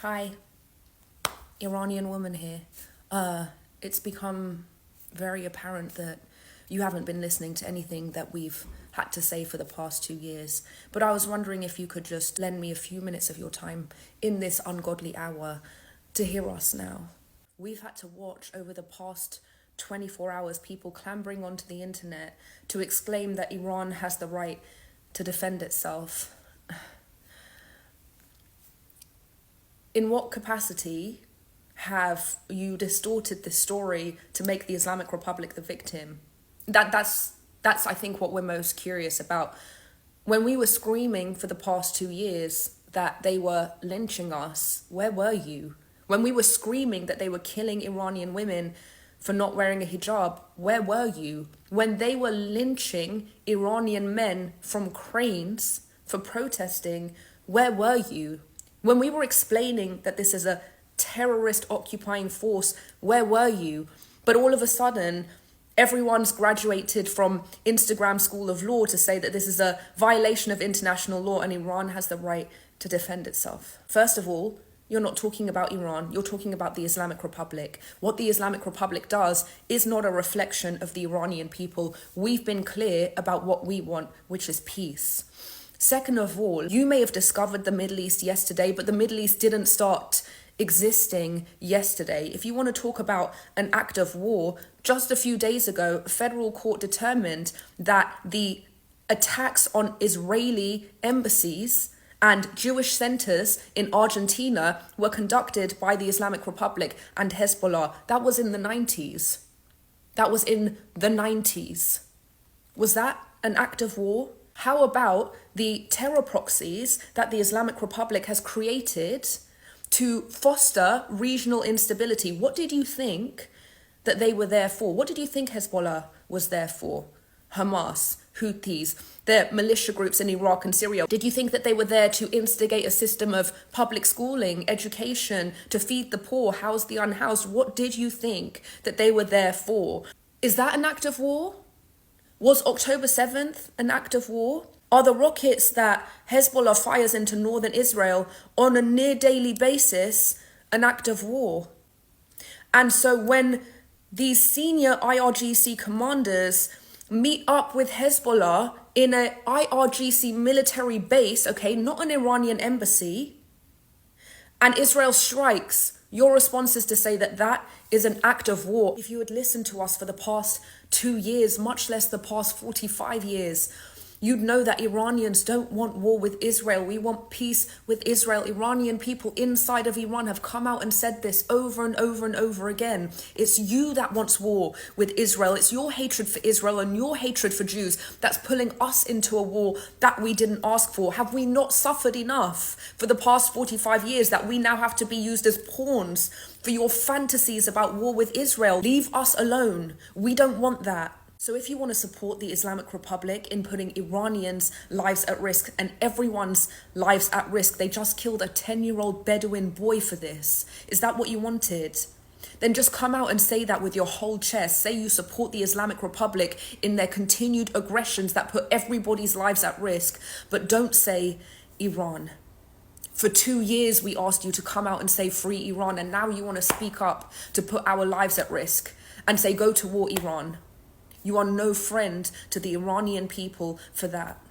Hi, Iranian woman here. It's become very apparent that you haven't been listening to anything that we've had to say for the past 2 years. But I was wondering if you could just lend me a few minutes of your time in this ungodly hour to hear us now. We've had to watch over the past 24 hours people clambering onto the internet to exclaim that Iran has the right to defend itself. In what capacity have you distorted this story to make the Islamic Republic the victim? That's I think what we're most curious about. When we were screaming for the past 2 years that they were lynching us, where were you? When we were screaming that they were killing Iranian women for not wearing a hijab, where were you? When they were lynching Iranian men from cranes for protesting, where were you? When we were explaining that this is a terrorist occupying force, where were you? But all of a sudden, everyone's graduated from Instagram School of Law to say that this is a violation of international law and Iran has the right to defend itself. First of all, you're not talking about Iran, you're talking about the Islamic Republic. What the Islamic Republic does is not a reflection of the Iranian people. We've been clear about what we want, which is peace. Second of all, you may have discovered the Middle East yesterday, but the Middle East didn't start existing yesterday. If you want to talk about an act of war, just a few days ago, a federal court determined that the attacks on Israeli embassies and Jewish centers in Argentina were conducted by the Islamic Republic and Hezbollah. That was in the 90s. That was in the 90s. Was that an act of war? How about the terror proxies that the Islamic Republic has created to foster regional instability? What did you think that they were there for? What did you think Hezbollah was there for? Hamas, Houthis, the militia groups in Iraq and Syria. Did you think that they were there to instigate a system of public schooling, education, to feed the poor, house the unhoused? What did you think that they were there for? Is that an act of war? Was October 7th an act of war? Are the rockets that Hezbollah fires into northern Israel on a near daily basis an act of war? And so when these senior IRGC commanders meet up with Hezbollah in an IRGC military base, okay, not an Iranian embassy, and Israel strikes, your response is to say that that is an act of war. If you had listened to us for the past 2 years, much less the past 45 years, you'd know that Iranians don't want war with Israel. We want peace with Israel. Iranian people inside of Iran have come out and said this over and over and over again. It's you that wants war with Israel. It's your hatred for Israel and your hatred for Jews that's pulling us into a war that we didn't ask for. Have we not suffered enough for the past 45 years that we now have to be used as pawns for your fantasies about war with Israel? Leave us alone. We don't want that. So if you want to support the Islamic Republic in putting Iranians' lives at risk and everyone's lives at risk, they just killed a 10-year-old Bedouin boy for this. Is that what you wanted? Then just come out and say that with your whole chest. Say you support the Islamic Republic in their continued aggressions that put everybody's lives at risk, but don't say Iran. For 2 years, we asked you to come out and say free Iran, and now you want to speak up to put our lives at risk and say go to war, Iran. You are no friend to the Iranian people for that.